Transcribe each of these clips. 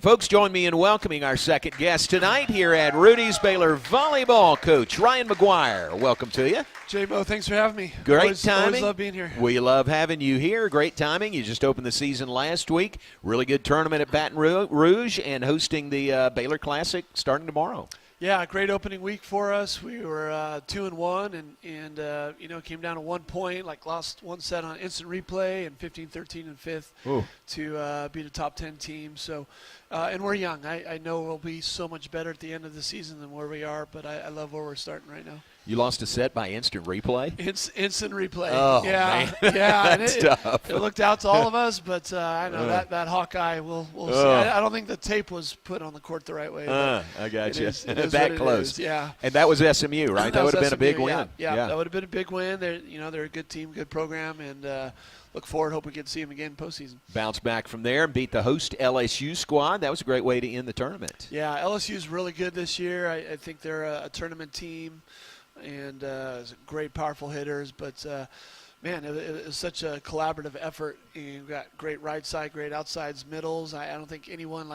Folks, join me in welcoming our second guest tonight here at Rudy's Baylor Volleyball coach, Ryan McGuyre. Welcome to you. J-Mo, thanks for having me. Great timing. Always love being here. We love having you here. Great timing. You just opened the season last week. Really good tournament at Baton Rouge and hosting the Baylor Classic starting tomorrow. Yeah, great opening week for us. We were 2-1 and came down to 1 point, lost one set on instant replay and 15-13 in fifth to beat a top 10 team. So, and we're young. I know we'll be so much better at the end of the season than where we are, but I love where we're starting right now. You lost a set by instant replay? Instant replay. Oh, yeah, man. yeah. That's tough. It looked out to all of us, but I know that Hawkeye will see. I don't think the tape was put on the court the right way. I got you. It That close. Yeah. And that was SMU, right? That would have been a big win. Yeah, that would have been a big win. They're a good team, good program, and look forward. Hope we get to see them again postseason. Bounce back from there and beat the host LSU squad. That was a great way to end the tournament. Yeah, LSU's really good this year. I think they're a tournament team. And great, powerful hitters. But, man, it was such a collaborative effort. You've got great right side, great outsides, middles. I don't think anyone,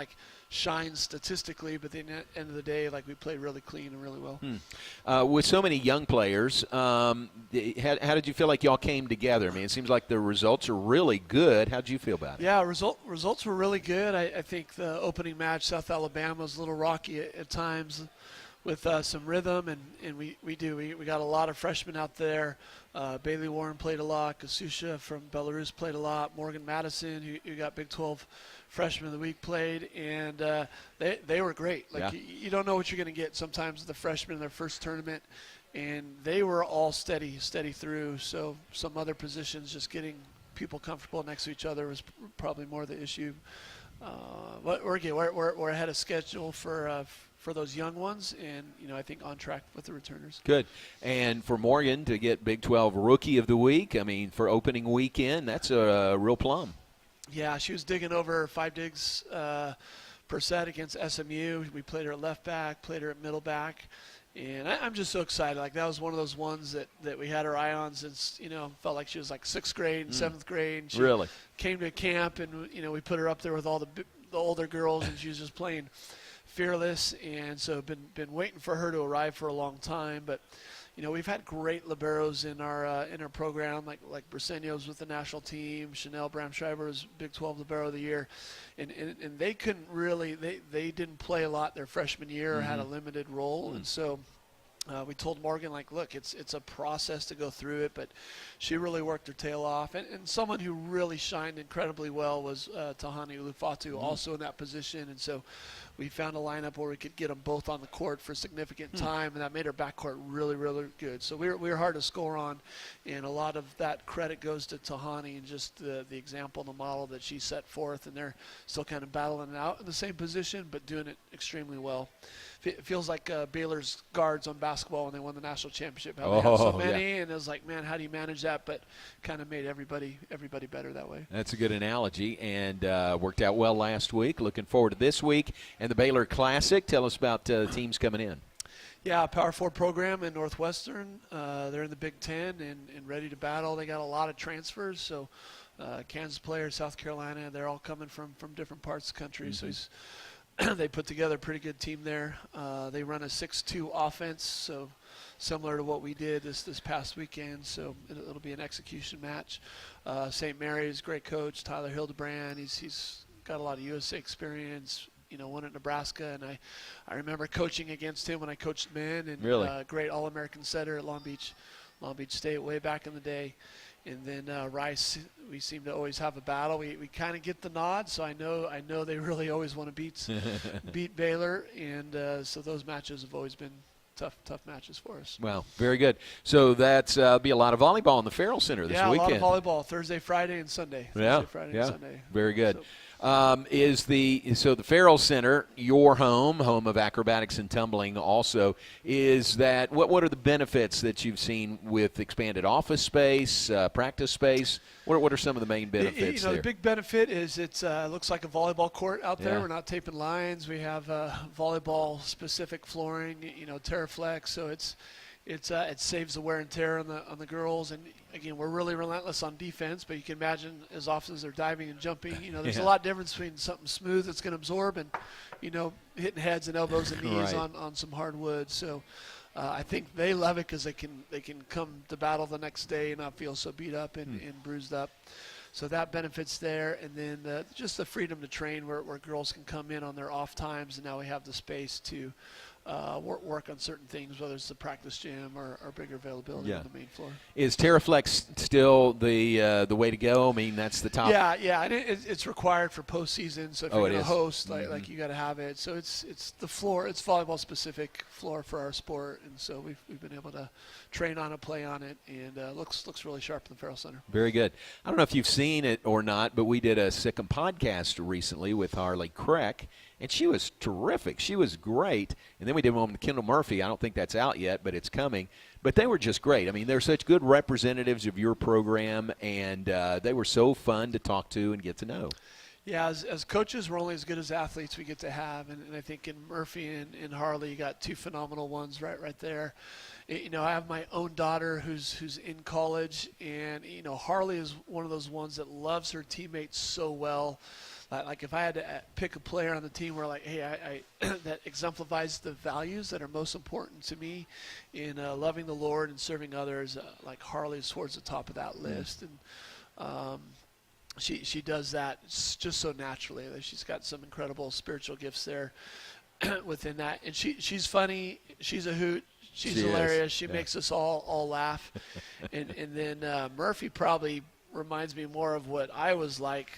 shines statistically, but at the end of the day, we played really clean and really well. With so many young players, how did you feel like y'all came together? I mean, it seems like the results are really good. How did you feel about it? Yeah, results were really good. I think the opening match, South Alabama, was a little rocky at times, with some rhythm, and we got a lot of freshmen out there. Bailey Warren played a lot. Kasusha from Belarus played a lot. Morgan Madison, who got Big 12 Freshman of the Week, played, and they were great. You don't know what you're going to get sometimes with the freshmen in their first tournament, and they were all steady through. So some other positions, just getting people comfortable next to each other was probably more the issue. But we're ahead of schedule for those young ones, and I think on track with the returners. Good. And for Morgan to get Big 12 Rookie of the Week, I mean, for opening weekend, that's a real plum. Yeah, she was digging over 5 digs per set against SMU. We played her at left back, played her at middle back, and I'm just so excited. That was one of those ones that we had our eye on since, felt like she was 6th grade and 7th grade. And she really came to camp, and we put her up there with all the older girls, and she was just playing fearless, and so been waiting for her to arrive for a long time. But we've had great liberos in our program, like Briseño's with the national team. Chanel Bramschreiber was Big 12 libero of the year, and they couldn't really they didn't play a lot their freshman year or had a limited role, and so. We told Morgan, look, it's a process to go through it, but she really worked her tail off. And someone who really shined incredibly well was Tahani Ulufatu, also in that position. And so we found a lineup where we could get them both on the court for significant time, and that made our backcourt really, really good. So we were hard to score on, and a lot of that credit goes to Tahani and just the example and the model that she set forth. And they're still kind of battling it out in the same position, but doing it extremely well. It feels like Baylor's guards on basketball when they won the national championship. How they have so many, and it was like, man, how do you manage that? But kind of made everybody better that way. That's a good analogy, and worked out well last week. Looking forward to this week and the Baylor Classic. Tell us about teams coming in. Yeah, Power 4 program in Northwestern. They're in the Big Ten and ready to battle. They got a lot of transfers, so Kansas players, South Carolina, they're all coming from different parts of the country. So they put together a pretty good team there. They run a 6-2 offense, so similar to what we did this past weekend. So it'll be an execution match. St. Mary's, great coach, Tyler Hildebrand. He's got a lot of USA experience. Won at Nebraska, and I remember coaching against him when I coached men. And really? Great All-American setter at Long Beach State way back in the day. And then Rice, we seem to always have a battle. We kind of get the nod, so I know they really always want to beat Baylor, and so those matches have always been tough matches for us. Wow, very good. So that's be a lot of volleyball in the Farrell Center this weekend. Yeah, a lot of volleyball Thursday, Friday, and Sunday. Thursday, Friday, and Sunday. Very good. So the Farrell Center, your home of acrobatics and tumbling also, is that what are the benefits that you've seen with expanded office space, practice space? What are some of the main benefits there? The big benefit is it looks like a volleyball court out there. Yeah. We're not taping lines. We have volleyball specific flooring, TerraFlex, so it saves the wear and tear on the girls. And again, we're really relentless on defense, but you can imagine as often as they're diving and jumping, there's Yeah. a lot of difference between something smooth that's going to absorb and, hitting heads and elbows and knees Right. on some hardwood. So I think they love it because they can come to battle the next day and not feel so beat up and bruised up. So that benefits there. And then just the freedom to train where girls can come in on their off times, and now we have the space to work on certain things, whether it's the practice gym or bigger availability on the main floor. Is TerraFlex still the way to go? I mean, that's the top. Yeah, and it's required for postseason. So if you're going to host, like you got to have it. So it's the floor. It's volleyball specific floor for our sport, and so we've been able to train on it, play on it, and looks really sharp in the Farrell Center. Very good. I don't know if you've seen it or not, but we did a Sikkim podcast recently with Harley Kreck. And she was terrific. She was great. And then we did one with Kendall Murphy. I don't think that's out yet, but it's coming. But they were just great. I mean, they're such good representatives of your program, and they were so fun to talk to and get to know. Yeah, as coaches, we're only as good as athletes we get to have. And I think in Murphy and Harley, you got two phenomenal ones right there. I have my own daughter who's in college, and, Harley is one of those ones that loves her teammates so well. Like if I had to pick a player on the team where hey, I that exemplifies the values that are most important to me in loving the Lord and serving others, like Harley's towards the top of that list. And she does that just so naturally. She's got some incredible spiritual gifts there within that. And she's funny. She's a hoot. She's hilarious. She makes us all laugh. and then Murphy probably reminds me more of what I was like.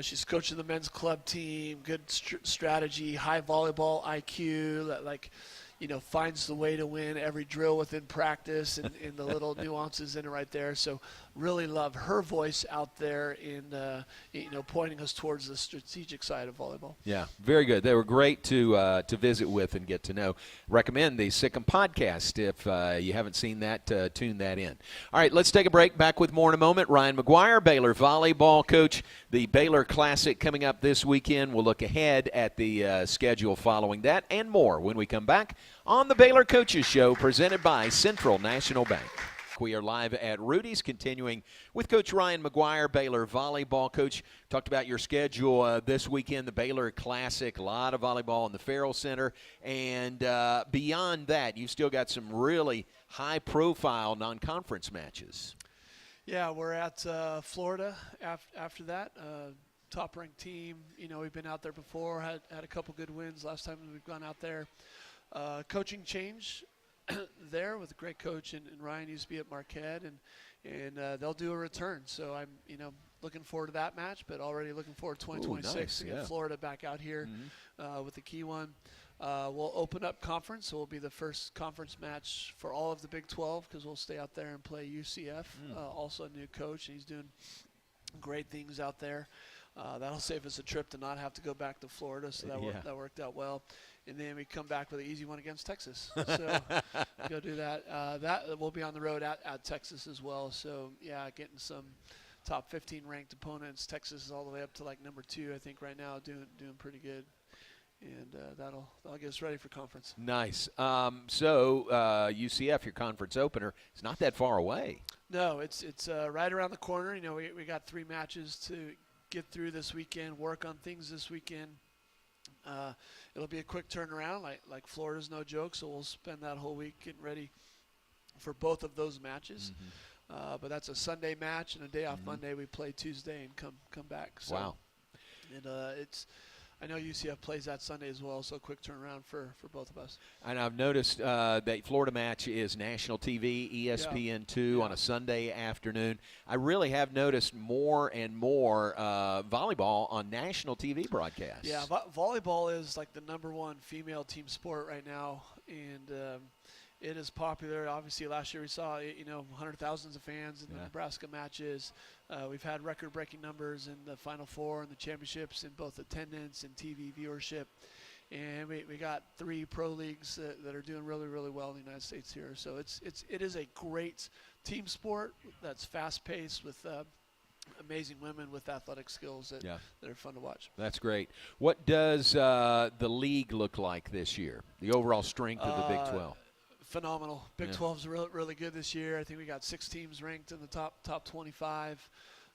She's coaching the men's club team, good strategy, high volleyball IQ, that finds the way to win every drill within practice and the little nuances in it right there. So really love her voice out there in, pointing us towards the strategic side of volleyball. Yeah, very good. They were great to visit with and get to know. Recommend the Sikkim podcast if you haven't seen that. Tune that in. All right, let's take a break. Back with more in a moment. Ryan McGuyre, Baylor volleyball coach. The Baylor Classic coming up this weekend. We'll look ahead at the schedule following that and more when we come back on the Baylor Coaches Show, presented by Central National Bank. We are live at Rudy's, continuing with Coach Ryan McGuyre, Baylor volleyball coach. Talked about your schedule this weekend, the Baylor Classic, a lot of volleyball in the Farrell Center. And beyond that, you've still got some really high-profile non-conference matches. Yeah, we're at Florida after that. Top-ranked team. We've been out there before, had a couple good wins last time we've gone out there. Coaching change there with a great coach, and Ryan used to be at Marquette, and they'll do a return. So I'm looking forward to that match, but already looking forward to 2026 to get Florida back out here with the key one. We'll open up conference, so we'll be the first conference match for all of the Big 12 because we'll stay out there and play UCF. Also a new coach, and he's doing great things out there. That'll save us a trip to not have to go back to Florida, so that worked out well. And then we come back with an easy one against Texas. So go do that. That we'll be on the road at Texas as well. So, getting some top 15 ranked opponents. Texas is all the way up to number 2, I think, right now, doing pretty good. And that'll get us ready for conference. Nice. So UCF, your conference opener, is not that far away. No, it's right around the corner. We got 3 matches to get through this weekend, work on things this weekend. It'll be a quick turnaround, like Florida's no joke, so we'll spend that whole week getting ready for both of those matches. But that's a Sunday match and a day off Monday. We play Tuesday and come back. So, wow. And I know UCF plays that Sunday as well, so a quick turnaround for both of us. And I've noticed that Florida match is national TV, ESPN2 on a Sunday afternoon. I really have noticed more and more volleyball on national TV broadcasts. Yeah, volleyball is the number 1 female team sport right now, and it is popular. Obviously, last year we saw, hundreds of thousands of fans in the Nebraska matches. We've had record-breaking numbers in the Final Four and the championships in both attendance and TV viewership. And we got 3 pro leagues that are doing really, really well in the United States here. So it is a great team sport that's fast-paced with amazing women with athletic skills that are fun to watch. That's great. What does the league look like this year, the overall strength of the Big 12? Phenomenal. Big Yeah. 12's really good this year. I think we got 6 teams ranked in the top 25.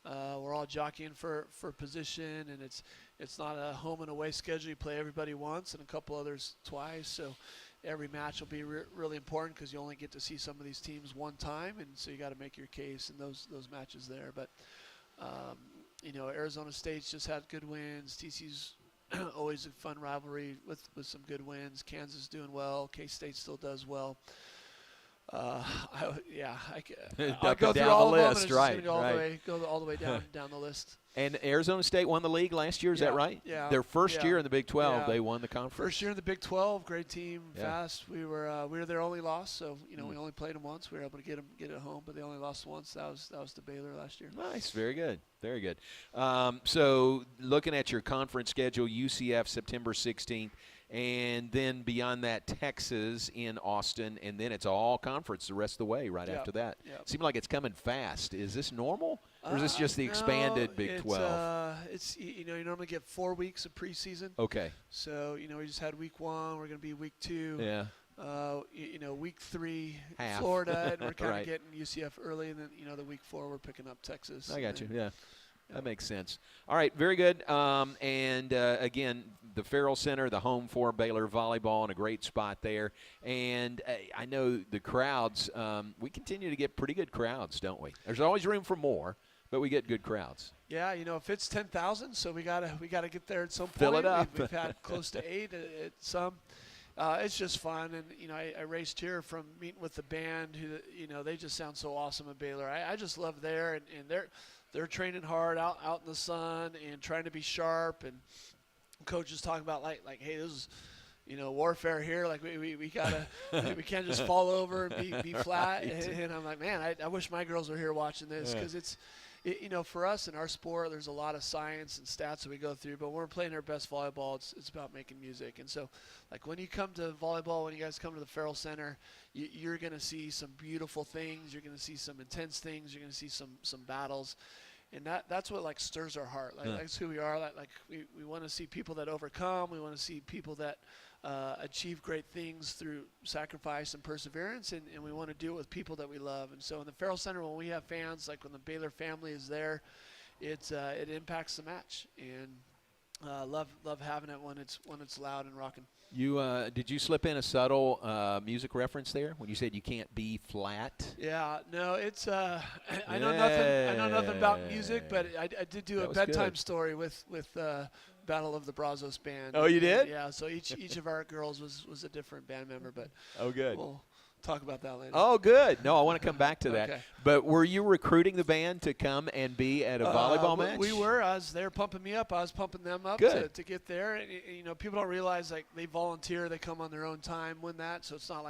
We're all jockeying for position, and it's not a home and away schedule. You play everybody once and a couple others twice. So every match will be really important because you only get to see some of these teams one time, and so you got to make your case in those matches there. But Arizona State's just had good wins. TCU's always a fun rivalry with some good wins. Kansas doing well. K-State still does well. I'll go through all of them, and right? Go all the way down the list. And Arizona State won the league last year, is that right? Yeah. Their first year in the Big 12, they won the conference. First year in the Big 12, great team, fast. We were their only loss, so we only played them once. We were able to get it home, but they only lost once. That was to Baylor last year. Nice, very good, very good. So looking at your conference schedule, UCF September 16th. And then beyond that, Texas in Austin, and then it's all conference the rest of the way after that. Yep. Seems like it's coming fast. Is this normal, or is this just the expanded Big 12? It's you normally get 4 weeks of preseason. Okay. So we just had week 1. We're going to be week 2. Yeah. Week 3, Half. Florida, and we're kind of Right. getting UCF early, and then the week 4 we're picking up Texas. I got you. Yeah. That makes sense. All right, very good. Again, the Farrell Center, the home for Baylor volleyball, and a great spot there. And I know the crowds. We continue to get pretty good crowds, don't we? There's always room for more, but we get good crowds. Yeah, if it's 10,000, so we gotta get there at some point. Fill it up. We've had close to 8 at some. It's just fun, and I raced here from meeting with the band. Who they just sound so awesome at Baylor. I just love there, and they're training hard out in the sun and trying to be sharp. And coaches talking about like hey, this is warfare here. Like we gotta we can't just fall over and be flat. And I'm like, man, I wish my girls were here watching this because it's. For us in our sport, there's a lot of science and stats that we go through, but when we're playing our best volleyball, it's about making music. And so, like when you come to volleyball, when you guys come to the Farrell Center, you're going to see some beautiful things. You're going to see some intense things. You're going to see some battles. And that's what stirs our heart. That's who we are. We want to see people that overcome. We want to see people that achieve great things through sacrifice and perseverance, and we want to do it with people that we love. And so in the Farrell Center, when we have fans, like when the Baylor family is there, it impacts the match. And love having it when it's loud and rocking. You did you slip in a subtle music reference there when you said you can't be flat? Yeah, no, it's I know nothing about music, but I did do a bedtime story with Battle of the Brazos band. Oh, you did? Yeah, so each of our girls was a different band member, but good. We'll talk about that later. Oh, good. No, I want to come back to that. Okay. But were you recruiting the band to come and be at a volleyball match? We were. They were pumping me up. I was pumping them up to get there. And, people don't realize they volunteer. They come on their own time when that, so it's not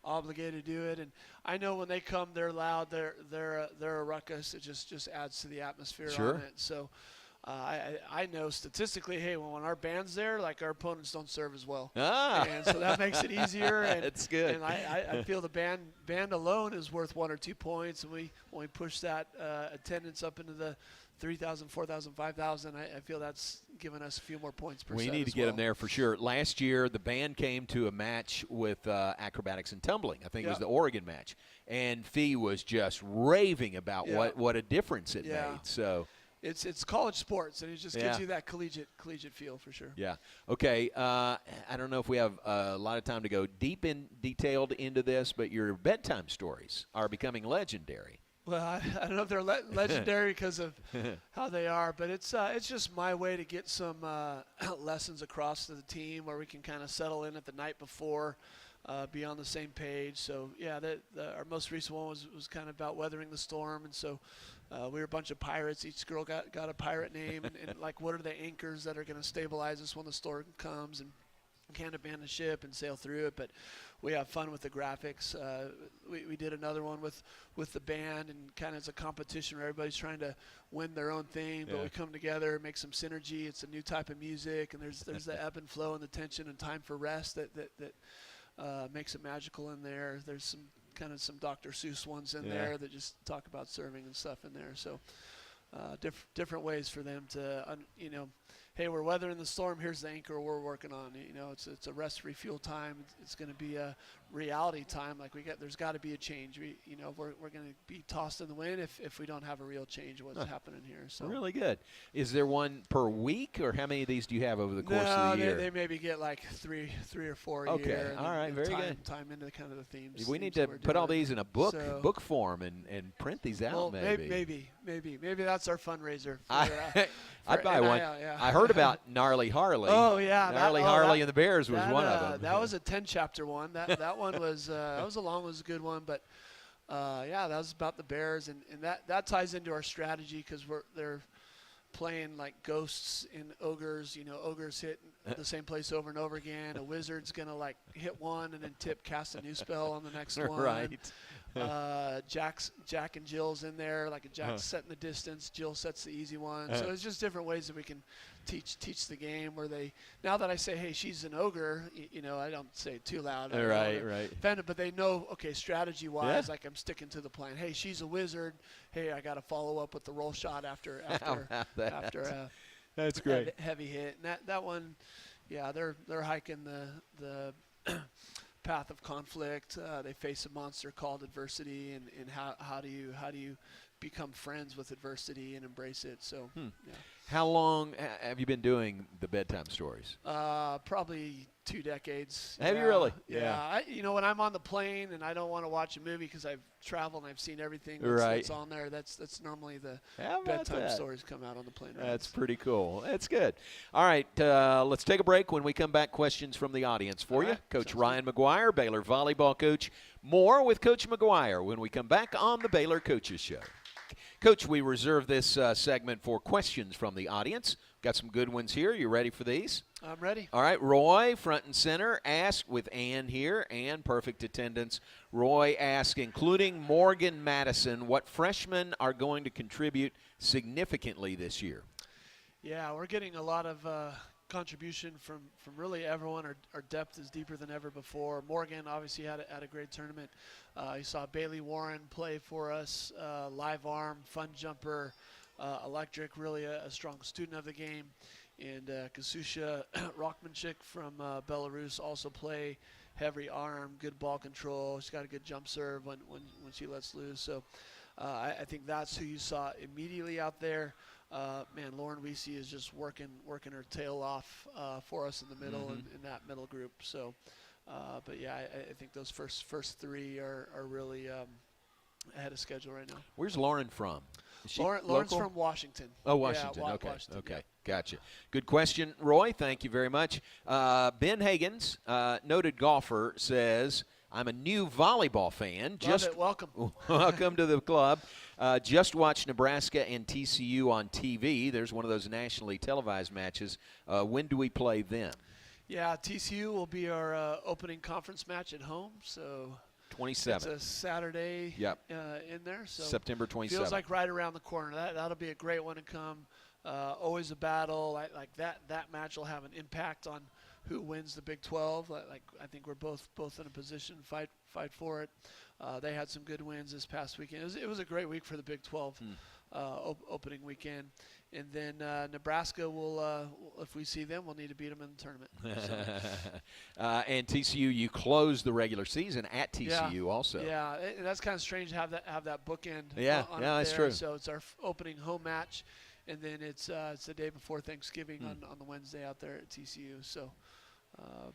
obligated to do it. And I know when they come, they're loud. They're a ruckus. It just adds to the atmosphere on it. So. I know statistically, hey, when our band's there, our opponents don't serve as well. And so that makes it easier. And, that's good. And I feel the band alone is worth 1 or 2 points. And when we push that attendance up into the 3,000, 4,000, 5,000, I feel that's given us a few more points per set. We need to get them there for sure. Last year, the band came to a match with acrobatics and tumbling. I think it was the Oregon match. And Fee was just raving about what a difference it made. So. It's college sports, and it just gives you that collegiate feel for sure. Yeah. Okay. I don't know if we have a lot of time to go detailed into this, but your bedtime stories are becoming legendary. Well, I don't know if they're legendary because of how they are, but it's just my way to get some lessons across to the team where we can kind of settle in at the night before. Be on the same page. So, our most recent one was kind of about weathering the storm. And so we were a bunch of pirates. Each girl got a pirate name. And what are the anchors that are going to stabilize us when the storm comes? And can't abandon the ship and sail through it. But we have fun with the graphics. We did another one with the band, and kind of as a competition where everybody's trying to win their own thing. But we come together, make some synergy. It's a new type of music. And there's the ebb and flow and the tension and time for rest that makes it magical in there. There's some Dr. Seuss ones in there that just talk about serving and stuff in there. So different ways for them to, hey, we're weathering the storm. Here's the anchor we're working on. It's a rest refuel time. It's going to be a reality time. Like there's got to be a change. We're going to be tossed in the wind if we don't have a real change of what's happening here. So really good. Is there one per week, or how many of these do you have over the course of the year? They maybe get like three or four a Okay, year. all right, very good. Time into kind of the themes. We need to put all these in a book form and print these out. Maybe that's our fundraiser. I'd buy one. Yeah. I heard about Gnarly Harley. Oh yeah, Harley and the Bears was one of them. That was a 10-chapter one. That one was was a good one, but that was about the Bears, and that ties into our strategy because they're playing like ghosts and ogres. Ogres hit the same place over and over again. A wizard's gonna like hit one and then cast a new spell on the next one. Right. Jack and Jill's in there, like a Jack's setting the distance, Jill sets the easy one. So it's just different ways that we can teach the game where now that I say, hey, she's an ogre, I don't say it too loud. Right. Offended, but they know, okay, strategy wise, like I'm sticking to the plan. Hey, she's a wizard. Hey, I got to follow up with the roll shot after that's great. Heavy hit. And that one, yeah, they're hiking the path of conflict. They face a monster called adversity, and how do you become friends with adversity and embrace it? So, yeah. How long have you been doing the bedtime stories? Probably 2 decades. Have you really? Yeah. When I'm on the plane and I don't want to watch a movie because I've traveled and I've seen everything that's on there, that's normally the bedtime stories come out on the plane. That's pretty cool. That's good. All right, let's take a break. When we come back, questions from the audience for you. Coach Ryan McGuyre, Baylor volleyball coach. More with Coach McGuyre when we come back on the Baylor Coaches Show. Coach, we reserve this segment for questions from the audience. Got some good ones here. You ready for these? I'm ready. All right, Roy, front and center, asked with Ann here. Ann, perfect attendance. Roy asked, including Morgan Madison, what freshmen are going to contribute significantly this year? Yeah, we're getting a lot of contribution from really everyone. Our depth is deeper than ever before. Morgan obviously had a great tournament. You saw Bailey Warren play for us, live arm, fun jumper, electric, really a strong student of the game. And Kasusha Rockmanchik from Belarus also play heavy arm, good ball control. She's got a good jump serve when she lets loose. So I think that's who you saw immediately out there. Lauren Weesey is just working her tail off for us in the middle in that middle group. So, but yeah, I think those first three are really ahead of schedule right now. Where's Lauren from? Lauren's from Washington. Oh, Washington. Yeah, okay. Washington, Okay. Yeah. Gotcha. Good question, Roy. Thank you very much. Ben Hagens, noted golfer, says, I'm a new volleyball fan. Welcome. Welcome to the club. Just watched Nebraska and TCU on TV. There's one of those nationally televised matches. When do we play them? Yeah, TCU will be our opening conference match at home. So 27th. It's a Saturday in there. So September 27th. Feels like right around the corner. That'll be a great one to come. Always a battle. Like that match will have an impact on who wins the Big 12. I think we're both in a position to fight for it. They had some good wins this past weekend. It was a great week for the Big 12 opening weekend. And then Nebraska will, if we see them, we'll need to beat them in the tournament. So. And TCU, you close the regular season at TCU also. Yeah, and that's kind of strange to have that bookend. On that's there. true. So it's our opening home match, and then it's the day before Thanksgiving on the Wednesday out there at TCU. So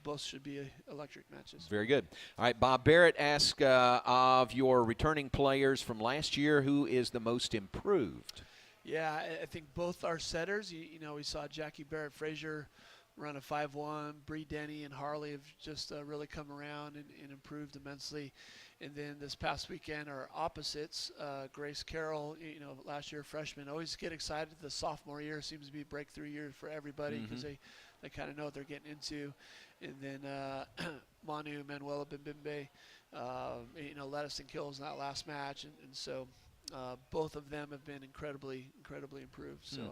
both should be electric matches. Very good. All right, Bob Barrett asked of your returning players from last year, who is the most improved? Yeah, I think both our setters. We saw Jackie Barrett Frazier run a 5-1. Bree Denny and Harley have just really come around and improved immensely. And then this past weekend, our opposites, Grace Carroll, last year freshman, always get excited. The sophomore year seems to be a breakthrough year for everybody because they kind of know what they're getting into. And then Manu Manuela Bimbimbe, led us in kills in that last match. And so both of them have been incredibly improved. So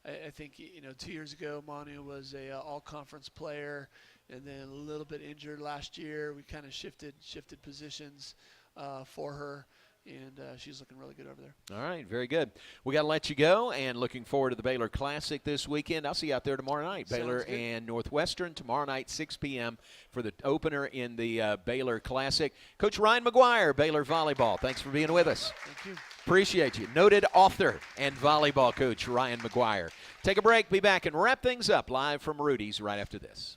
I think 2 years ago Manu was a all-conference player, and then a little bit injured last year. We kind of shifted positions for her, and she's looking really good over there. All right, very good. We got to let you go, and looking forward to the Baylor Classic this weekend. I'll see you out there tomorrow night. Sounds Baylor good. and Northwestern tomorrow night, 6 p.m. for the opener in the Baylor Classic. Coach Ryan McGuyre, Baylor Volleyball, thanks for being with us. Thank you. Appreciate you. Noted author and volleyball coach Ryan McGuyre. Take a break, be back, and wrap things up live from Rudy's right after this.